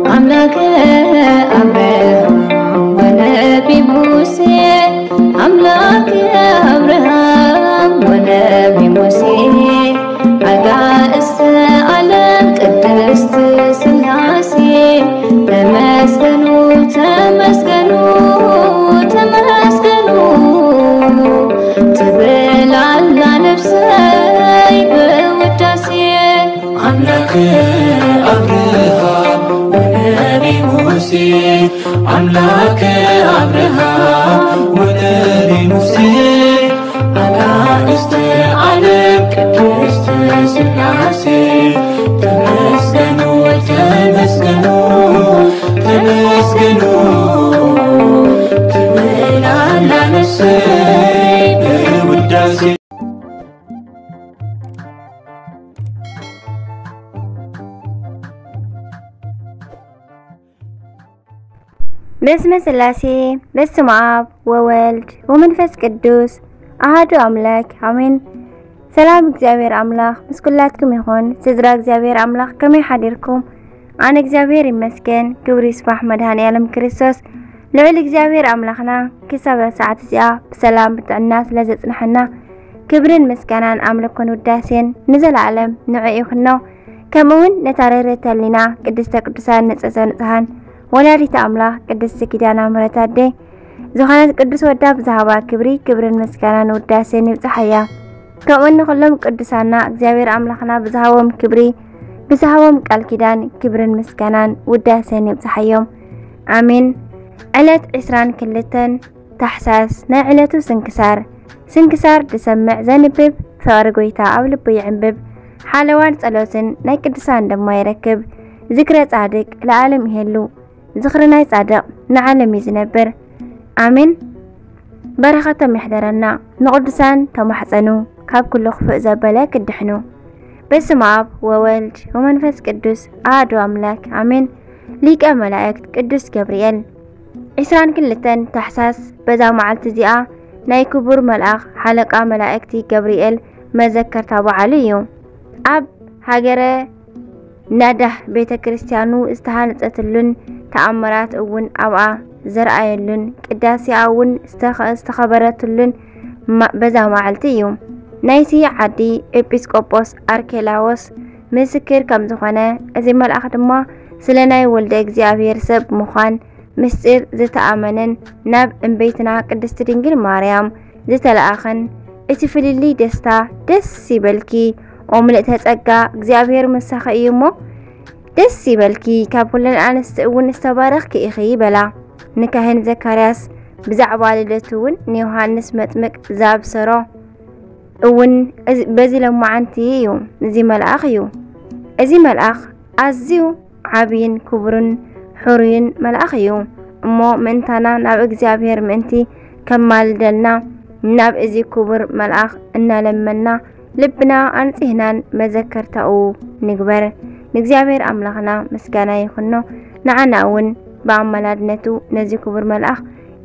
أملاك أبراهام ونبي موسى أملاك أبراهام ونبي موسى أجاست عالم قدست سلاسي تمسكنوا تمسكنوا تمسكنوا تبل على نفسي بوداسي أملاك أبراهام ونبي موسى أملاك أبراهام ونبي موسى أجاست عالم قدست سلاسي تمسكنوا تمسكنوا تمسكنوا تبل على نفسي بوداسي بسم سلاسي بسم آب وولد ومنفس قدوس أحد أملاك آمين. سلام እግዚአብሔር አምላክ ምስኩላትኩም ይሁን ስድራ እግዚአብሔር አምላክ ከመይ ሓዲርኩም አነ እግዚአብሔር ይመስገን ክብሪ ይስፋሕ መድኃኔዓለም ክርስቶስ ልዑል እግዚአብሔር አምላክና ክሳብ ሰዓት እዚኣ በሰላም ብጥዕና ስለዘጽንሐና ክብርን ምስጋናን አምልኮን ውዳሴን ንዘላለም ንዕኡ ይኹኖ ከምኡውን ነታረረት ህሊና ቅድስተ ቅዱሳን ንጽሕተ ንጹሓን ወላዲተ አምላክ ቅድስት ኪዳነ ምሕረት አዴ ዝኾነት ቅዱስ ወዳ ብዛሃባ ክብርን ምስጋናን ውዳሴን ይብጽሕያ كأن كلهم قدسنا እግዚአብሔር አምላክና ብዛሃቦም ክብሪ ብዛሃቦም ቃል ኪዳን ክብርን ምስጋናን ውዳሴን ይብጽሕዮም አሜን። ዕለት 22 ታሕሳስ ናይ ዕለቱ ስንክሳር ድሰምዕ ዘንብብ ፍቅሪ ጎይታ ኣብ ልቡ ይዕንብብ ሓለዋን ጸሎትን ናይ ቅዱሳን ደማ ይረክብ ዝክረ ጻድቅ ለዓለም ይሄሉ ዝክሪ ናይ ጻድቅ ንዓለም ይዝነብር አሜን። በረኸቶም ይሕደረና ንቅዱሳን ተማሕፀኑ ካብ ኩሉ ክፉእ ዘበለ ክድሕኑ በስመ አብ ወወልድ ወመንፈስ ቅዱስ አሐዱ አምላክ አሜን። ሊቀ መላእክት ቅዱስ ገብርኤል 22 ታሕሳስ በዛ መዓልቲ እዚኣ ናይ ክቡር መልአኽ ሓለቃ መላእክቲ ገብርኤል መዘከርታ በዓሉ እዩ። ኣብ ሃገረ ናዳህ ቤተ ክርስቲያኑ ዝተሃነፀትሉን ተኣምራት እውን ኣብኣ ዘርአየሉን ቅዳሴኣ እውን ዝተኸበረትሉን በዛ መዓልቲ እዩ። ናይቲ ዓዲ ኤጲስቆጶስ አርኬላዎስ ምስክር ከም ዝኾነ እዚ መልአኽ ድማ ስለ ናይ ወልደ እግዚአብሔር ሰብ ምዃን ምስጢር ዝተኣመነን ናብ እምቤትና ቅድስት ድንግል ማርያም ዝተለኣኸን እቲ ፍልሊ ደስታ ደስ ይበልኪ ኦ ምልእተ ጸጋ እግዚአብሔር መሳኺ እዩ እሞ ደስ ይበልኪ ካብ ኩለን ኣንስቲ እውን ዝተባረኽኪ ኢኺ በላ። ንካህን ዘካርያስ ብዛዕባ ልደቱ እውን ንዮሃንስ መጥምቅ ዛብሰሮ እውን በዚ ለማዓንቲ እዩ እዚ መልአኽ እዩ። እዚ መልአኽ ኣዝዩ ዓብይን ክቡርን ሕሩይን መልአኽ እዩ እሞ ምእንታና ናብ እግዚአብሔር ምእንቲ ከማልደልና ናብ እዚ ክቡር መልአኽ እናለመና ልብና አንጽህናን መዘከርታኡ ንግበር። ንእግዚአብሔር አምላኽና ምስጋና ይኹኖ ንዓና እውን በአመላድነቱ ነዚ ክቡር መልአኽ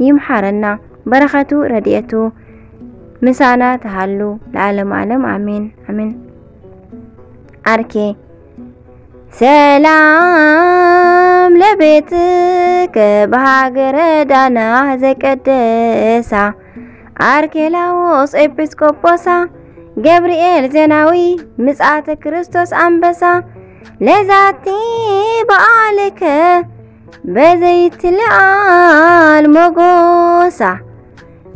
ይምሓረና በረኸቱ ረድኤቱ ምሳና ተሃሉ ለዓለም ዓለም አሜን አሜን። አርኬ ሰላም ለቤትከ በሃገረ ዳና ዘቀደሳ አርኬላዎስ ኤጲስቆጶሳ ገብርኤል ዜናዊ ምጽአተ ክርስቶስ አንበሳ ለዛቲ በዓልከ በዘይትልዓል ሞጎሳ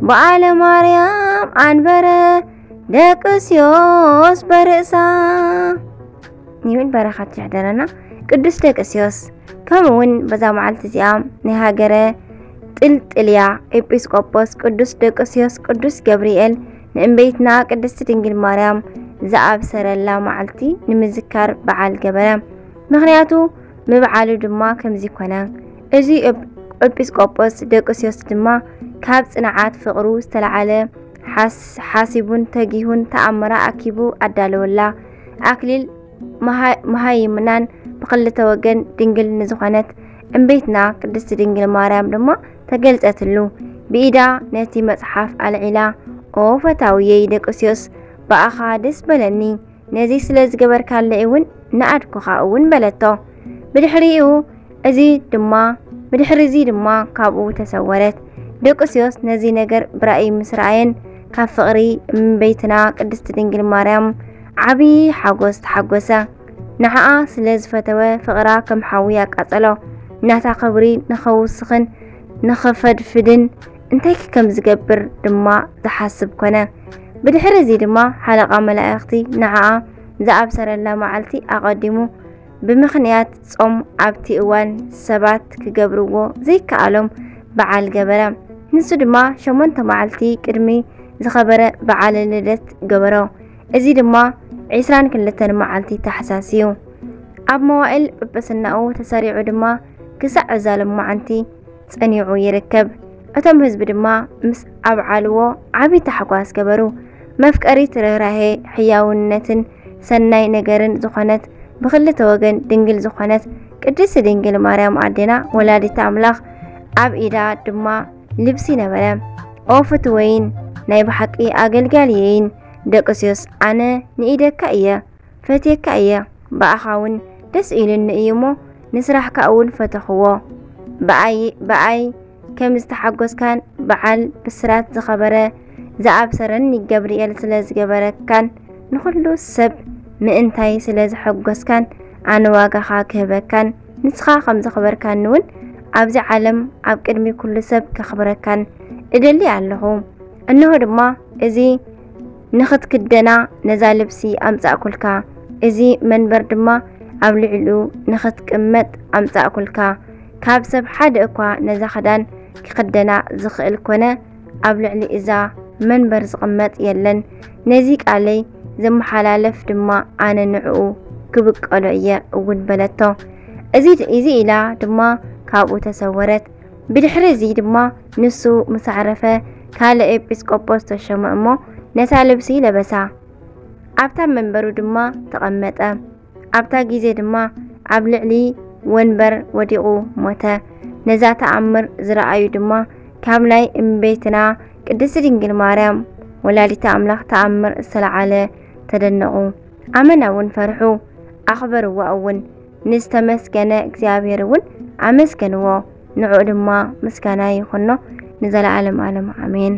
በዓለ ማርያም አንበረ ደቅስዮስ በርእሳ ይብል በረኻት ይሕደረና ቅዱስ ደቅስዮስ ከምውን በዛ መዓልቲ እዚኣ ናይ ሃገረ ጥልጥልያ ኤጲስቆጶስ ቅዱስ ደቅስዮስ ቅዱስ ገብርኤል ንእምቤትና ቅድስት ድንግል ማርያም ዘአብሰረላ መዓልቲ ንምዝካር በዓል ገበረ። ምክንያቱ ምብዓሉ ድማ ከምዚ ኮነ እዚ ኤጲስቆጶስ ደቅስዮስ ድማ ካብ ጽንዓት ፍቅሩ ዝተለዓለ ሓሲቡን ተጊሁን ተኣምራ አኪቡ አዳለወላ አክሊል መሃይምናን ብክልተ ወገን ድንግል ንዝኾነት እምቤትና ቅድስት ድንግል ማርያም ድማ ተገልጸትሉ ብኢዳ ነቲ መጽሓፍ አልዒላ ኦ ፈታውየ ደቅስዮስ በአኻ ደስ በለኒ ነዚ ስለ ዝገበርካለ እውን ንኣድኩኻ እውን በለቶ ብድሕሪኡ እዚ ድማ ካብኡ ተሰወረት ደቅስዮስ ነዚ ነገር ብራእይ ምስራየን ካብ ፍቕሪ እመቤትና ቅድስት ድንግል ማርያም ዓብይ ሓጎስ ተሓጎሰ ንዓኣ ስለ ዝፈተወ ፍቕራ ከም ሓዊ ያቃጸሎ ናታ ክብሪ ንኸውስኽን ንኸፈድፍድን እንታይ ከም ዝገብር ድማ ዝሓስብ ኮነ ብድሕሪ እዚ ድማ ሓለቓ መላእኽቲ ንዓኣ ዝኣብሰረላ መዓልቲ ኣቐዲሙ ብምኽንያት ጾም ኣብቲ እዋን ሰባት ክገብርዎ ዘይከኣሎም በዓል ገበረ ንሱ ድማ 8 መዓልቲ ቅድሚ ዝኸበረ በዓል ልደት ገበሮ እዚ ድማ 22 መዓልቲ ታሕሳስ እዩ ኣብ መዋእል ጵጵስናኡ ተሰሪዑ ድማ ክሳዕ እዛሎም መዓልቲ ጸኒዑ ይርከብ እቶም ህዝቢ ድማ ምስ ኣብዓልዎ ዓብይ ታሕጓስ ገበሩ መፍቀሪ ርህራሄ ሕያውነትን ሰናይ ነገርን ዝኾነት ብክልተ ወገን ድንግል ዝኾነት ቅድስት ድንግል ማርያም ኣዴና ወላዲተ ኣምላኽ ኣብ ኢዳ ድማ ልብሲ ነበረ ኦፍት ወይን ናይ ብሓቂ ኣገልጋሊየይን ደቅስዮስ ኣነ ንኢደካ እየ ፈትየካ እየ በኣኻውን ደስ ኢሉኒ እዩሞ ንስራሕካ እውን ፈተኽዎ በኣይ ከም ዝተሓጎስካን በዓል ብስራት ዝኸበረ ዝኣብሰረኒ ገብርኤል ስለ ዝገበረካን ንኹሉ ሰብ ምእንታይ ስለ ዝሐጎስካን ኣነ ዋጋኻ ክህበካን ንስኻ ከም ዝኽበርካን እውን ኣብዚ ዓለም ኣብ ቅድሚ ኩሉ ሰብ ክኽብረካን እደሊ ኣለኹ እንሆ ድማ እዚ ንኽትክደና ነዛ ልብሲ ኣምጻእኩልካ እዚ መንበር ድማ ኣብ ልዕሉ ንኽትቅመጥ ኣምጻእኩልካ ካብ ሰብ ሓደ እኳ ነዛ ክዳን ክኽደና ዝኽእል ኮነ ኣብ ልዕሊ እዛ መንበር ዝቕመጥ የለን ነዚ ቃለይ ዘመሓላለፍ ድማ ኣነ ንዕኡ ክብቀሎ እየ እውን በለቶ እዚ ኢላ ድማ ካብኡ ተሰወረት ብድሕሪ እዚ ድማ ንሱ መሳዕረፈ ካልእ ኤጲስቆጶስ ተሸመ እሞ ነታ ልብሲ ለበሳ ኣብታ መንበሩ ድማ ተቐመጠ ኣብታ ጊዜ ድማ ኣብ ልዕሊ ወንበር ወዲቑ ሞተ ነዛ ተኣምር ዝረኣዩ ድማ ካብ ናይ እመቤትና ቅድስት ድንግል ማርያም ወላዲተ ኣምላኽ ተኣምር ዝተለዓለ ተደነቑ ኣመና እውን ፈርሑ ኣኽበርዎ እውን ንዝተመስገነ እግዚአብሔር እውን ኣመስገንዎ ንዑ ድማ ምስጋና ይኹኖ ንዘለዓለም ዓለም ኣሜን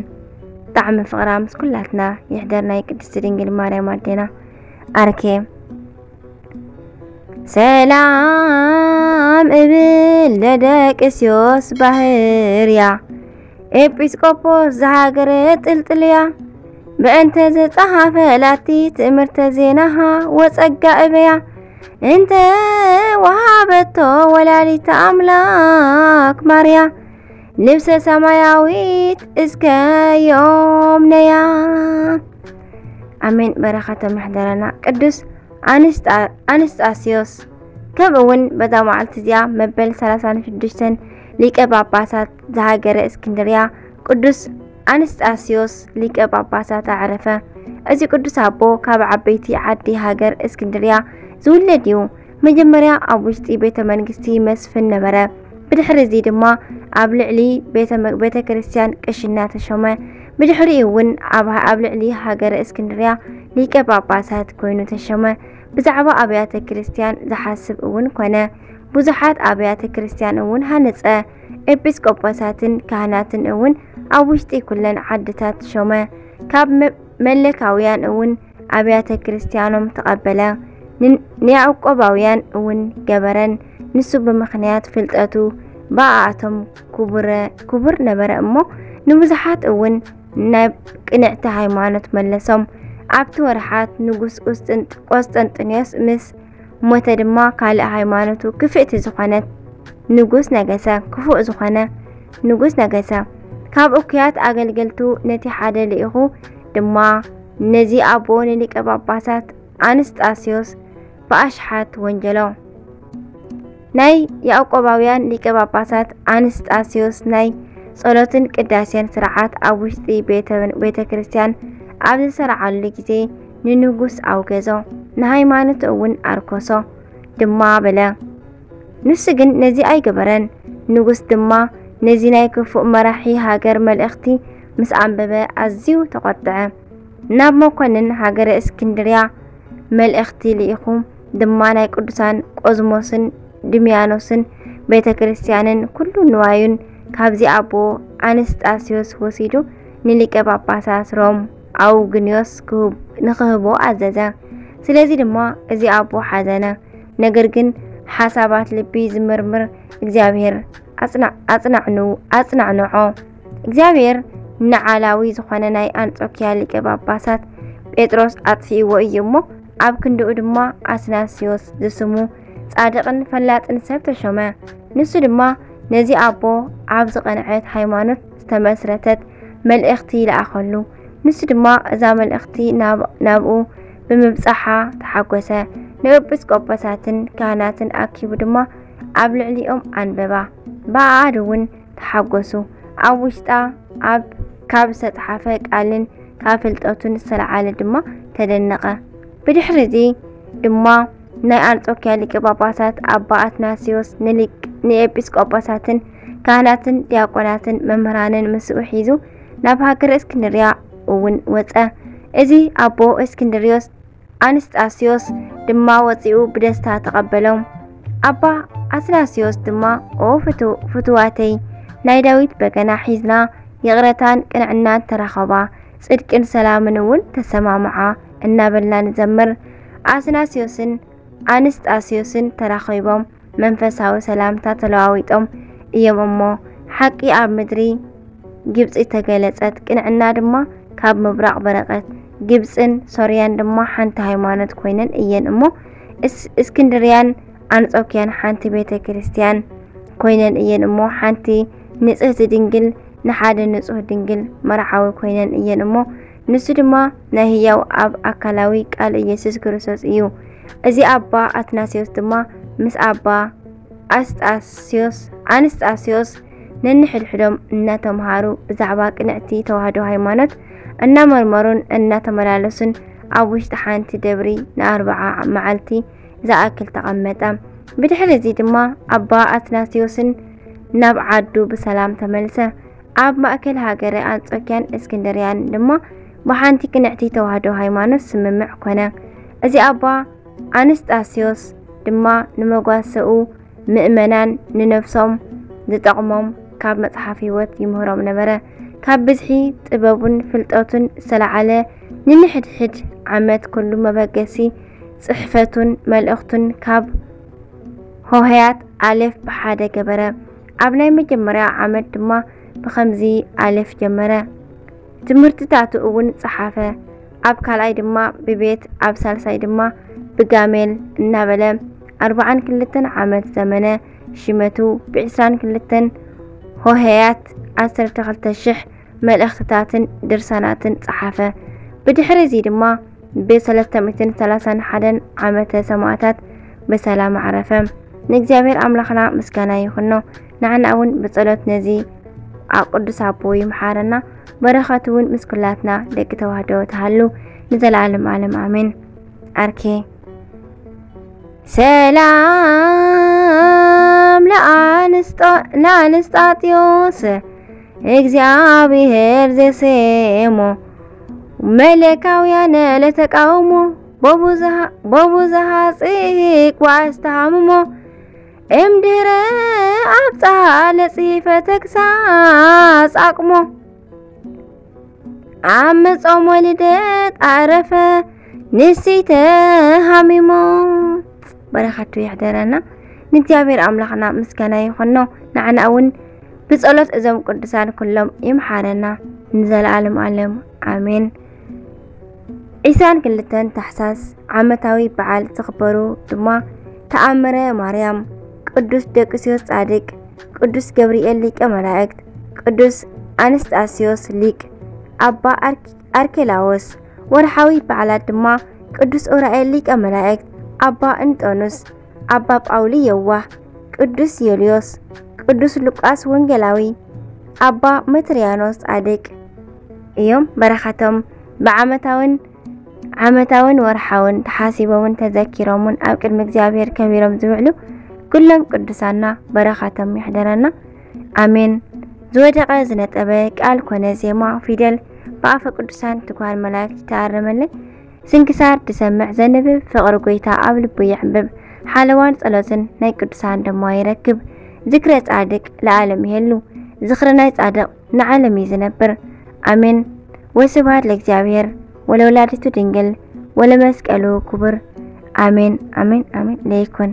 ጣዕሚ ፍቕራ ምስ ኩላትና ይሕደር ናይ ቅድስት ድንግል ማርያም ኣዴና ኣርኬ ሰላም እብል ለደቅስዮስ ባህርያ ኤጲስቆጶስ ዝሃገረ ጥልጥልያ በእንተ ዘጸሓፈ ላቲ ትእምርተ ዜናሃ ወጸጋ እበያ እንተ ወሃበቶ ወላዲተ ኣምላክ ማርያ ልብሰ ሰማያዊት እስከ ዮም ነያ ኣሜን በረኸተ መሕደረና ቅዱስ ኣንስጣስዮስ ከምኡውን በዛ መዓልቲ እዚኣ መበል 36 ሊቀ ጳጳሳት ዝሃገረ እስክንድርያ ቅዱስ ኣንስጣስዮስ ሊቀ ጳጳሳት ኣዕረፈ እዚ ቅዱስ ኣቦ ካብ ዓበይቲ ዓዲ ሃገር እስክንድርያ ዝውለድ እዩ መጀመርያ ኣብ ውሽጢ ቤተ መንግስቲ መስፍን ነበረ ብድሕሪ እዚ ድማ ኣብ ልዕሊ ቤተ ክርስቲያን ቅሽና ተሾመ ብድሕሪ እውን ኣብ ልዕሊ ሃገረ እስክንድርያ ሊቀ ጳጳሳት ኮይኑ ተሾመ ብዛዕባ ኣብያተ ክርስቲያን ዝሓስብ እውን ኮነ ብዙሓት ኣብያተ ክርስቲያን እውን ሃነፀ ኤጲስቆጶሳትን ካህናትን እውን ኣብ ውሽጢ ኩለን ዓድታት ሾመ ካብ መለካውያን እውን ኣብያተ ክርስቲያኖም ተቐበለ ንያዕቆባውያን እውን ገበረን ንሱ ብምኽንያት ፍልጠቱ ባኣቶም ክቡር ነበረ እሞ ንብዙሓት እውን ናብ ቅንዕቲ ሃይማኖት መለሶም ኣብቲ ወርሓት ንጉስ ቆስጠንጢኖስ ምስ ሞተ ድማ ካልእ ሃይማኖቱ ክፍእቲ ዝኾነት ንጉስ ነገሰ ክፉእ ዝኾነ ንጉስ ነገሰ ካብ እኩያት ኣገልገልቱ ነቲ ሓደ ልኢኹ ድማ ነዚ ኣቦ ንሊቀ ጳጳሳት ኣንስጣስዮስ ብኣሽሓት ወንጀሎ ናይ ያዕቆባውያን ሊቀ ጳጳሳት ኣንስጣስዮስ ናይ ጸሎትን ቅዳሴን ስርዓት ኣብ ውሽጢ ቤተ ክርስቲያን ኣብ ዝሰርዓሉ ግዜ ንንጉስ ኣውገዞ ንሃይማኖት እውን ኣርኮሶ ድማ በለ ንሱ ግን ነዚ ኣይገበረን ንጉስ ድማ ነዚ ናይ ክፉእ መራሒ ሃገር መልእኽቲ ምስ ኣንበበ ኣዝዩ ተቆጥዐ ናብ መኮንን ሃገረ እስክንድርያ መልእኽቲ ልኢኹ دماناي قدسان قزموسن دميانوسن بيت كريستيانن كل نوايون كابزي أبو أنستاسيوس وسيدو نلقى باباساس روم أو غنيوس نخهبو أزازا سلازي دما ازي أبو حزانا نقرقن حسابات لبي زمرمر እግዚአብሔር አጽናዕንዖ እግዚአብሔር ንዓላዊ ዝኾነ ናይ አንጾኪያ ሊቀ ጳጳሳት ጴጥሮስ አጥፊእዎ እዩ እሞ ኣብ ክንድኡ ድማ አትናስዮስ ዝስሙ ጻድቕን ፈላጥን ሰብ ተሾመ ንሱ ድማ ነዚ ኣቦ ኣብ ዝቐንዐት ሃይማኖት ዝተመስረተት መልእኽቲ ይለኣኸሉ ንሱ ድማ እዛ መልእኽቲ ናብኡ ብምብጻሓ ተሓጐሰ ንኤጲስቆጶሳትን ካህናትን ኣኪቡ ድማ ኣብ ልዕሊኦም ኣንበባ በኣድ እውን ተሓጐሱ ኣብ ውሽጣ ኣብ ካብ ዝተፅሓፈ ቃልን ካብ ፍልጠቱን ዝተለዓለ ድማ ተደነቐ ብድሕሪ ድማ ናይ አንጾኪያ ሊቀ ጳጳሳት ኣባ አትናስዮስ ንኤጲስቆጶሳትን ካህናትን ዲያቆናትን መምህራንን ምስኡ ሒዙ ናብ ሃገረ እስክንድርያ እውን ወፀ እዚ ኣቦ እስክንድርዮስ አንስጣስዮስ ድማ ወፂኡ ብደስታ ተቐበሎም ኣባ አትናስዮስ ድማ ኦ ፍትዋተይ ናይ ዳዊት በገና ሒዝና ይቕረታን ቅንዕናን ተረኸባ ጽድቅን ሰላምን እውን ተሰማምዓ እናበልና ንዘምር አትናስዮስን አንስጣስዮስን ተራኺቦም መንፈሳዊ ሰላምታ ተለዋዊጦም እዮም እሞ ሓቂ ኣብ ምድሪ ግብጽ ተገለጸት ቅንዕና ድማ ካብ ምብራቕ በረቐት ግብጽን ሶርያን ድማ ሓንቲ ሃይማኖት ኮይነን እየን እሞ እስክንድርያን አንጾኪያን ሓንቲ ቤተ ክርስቲያን ኮይነን እየን እሞ ሓንቲ ንጽህቲ ድንግል ንሓደ ንጹህ ድንግል መርዓዊ ኮይነን እየን እሞ ንሱ ድማ ናይ ህያው ኣብ ኣካላዊ ቃል ኢየሱስ ክርስቶስ እዩ እዚ ኣባ አትናስዮስ ድማ ምስ ኣባ አንስጣስዮስ ነንሕድሕዶም እናተምሃሩ ብዛዕባ ቅንዕቲ ተዋህዶ ሃይማኖት እናመርመሩን እናተመላለሱን ኣብ ውሽጢ ሓንቲ ደብሪ ን40 መዓልቲ ዝኣክል ተቐመጠ ብድሕሪ እዚ ድማ ኣባ አትናስዮስን ናብ ዓዱ ብሰላም ተመልሰ ኣብ ማእከል ሃገረ አንጾኪያን እስክንድርያን ድማ ብሓንቲ ቅንዕቲ ተዋህዶ ሃይማኖት ስምምዕ ኮነ እዚ ኣባ አንስጣስዮስ ድማ ንመጓሰኡ ምእመናን ንነፍሶም ዝጠቕሞም ካብ መጽሓፍ ህይወት ይምህሮም ነበረ ካብ ብዝሒ ጥበቡን ፍልጠቱን ዝተለዓለ ንንሕድሕድ ዓመት ኩሉ መበገሲ ጽሕፈቱን መልእኽቱን ካብ ሆሄያት ኣሌፍ ብሓደ ገበረ ኣብ ናይ መጀመርያ ዓመት ድማ ብኸምዚ ኣሌፍ ጀመረ ትምህርትታቱ እውን ጸሓፈ ኣብ ካልኣይ ድማ ብቤት ኣብ ሳልሳይ ድማ ብጋሜል እናበለ 42 ዓመት ዘመነ ሽመቱ ብ22 ሆሄያት 12000 መልእኽትታትን ድርሳናትን ጸሓፈ ብድሕሪ እዚ ድማ ብ331 ዓመተ ሰማዕታት በሰላም ዓረፈ ንእግዚአብሔር አምላኽና ምስጋና ይኹኖ ንዓና እውን ብጸሎት ነዚ ቅዱስ ኣቦ ይምሓረና በረኸቱ እውን ምስ ኩላትና ደቂ ተዋህዶ ተሃሉ ንዘላለም ዓለም አሜን አርኬ ሰላም ለአንስጣጥዮስ እግዚአብሔር ዘሴሞ መለካውያነ ለተቃውሞ በብዝሃ ጽሕቅ ዋስተሃምሞ እምድረ ኣብፃ ለጽሕፈ ተግሳጽ አቅሞ ዓመጾም ወልደት ዓረፈ ንሲተ ሃሚሞ በረኻቱ ይሕደረና ንእግዚአብሔር አምላኽና ምስጋና ይኹኖ ንዓና እውን ብጸሎት እዞም ቅዱሳን ኩሎም ይምሓረና ንዘላለም ዓለም አሜን 22 ታሕሳስ ዓመታዊ በዓል ዝኽበሩ ድማ ተኣምረ ማርያም ቅዱስ ደቅስዮስ ጻድቅ ቅዱስ ገብርኤል ሊቀ መላእክት ቅዱስ አንስጣስዮስ ሊቅ ኣባ አርኬላዎስ ወርሓዊ በዓላት ድማ ቅዱስ ኡራኤል ሊቀ መላእክት ኣባ እንጦንስ ኣባ ጳውሊ የዋህ ቅዱስ ዮልዮስ ቅዱስ ሉቃስ ወንጌላዊ ኣባ መትርያኖስ ጻድቅ እዮም በረኻቶም ዓመታውን ወርሓውን ተሓሲቦምን ተዘኪሮምን ኣብ ቅድሚ እግዚአብሔር ከቢሮም ዝውዕሉ ኩሎም ቅዱሳና በረኻቶም ይሕደረና አሜን ዝወደቀ ዝነጠበ ቃል ኮነ ዜማ ፊደል በአፈ ቅዱሳን ትጓል መላእክት ተአረመለ سنكسار تسمع زنبب فقر قويتا أبلبو يحبب حالوان صلوتن ناي قدسان دمو يركب ذكرى صادق لعالم يهلو ذكرنا صادق نعالم يزنبر آمين وسبحان لእግዚአብሔር ولولادته ድንግል ولመስቀሉ ክቡር آمين آمين آمين ليكن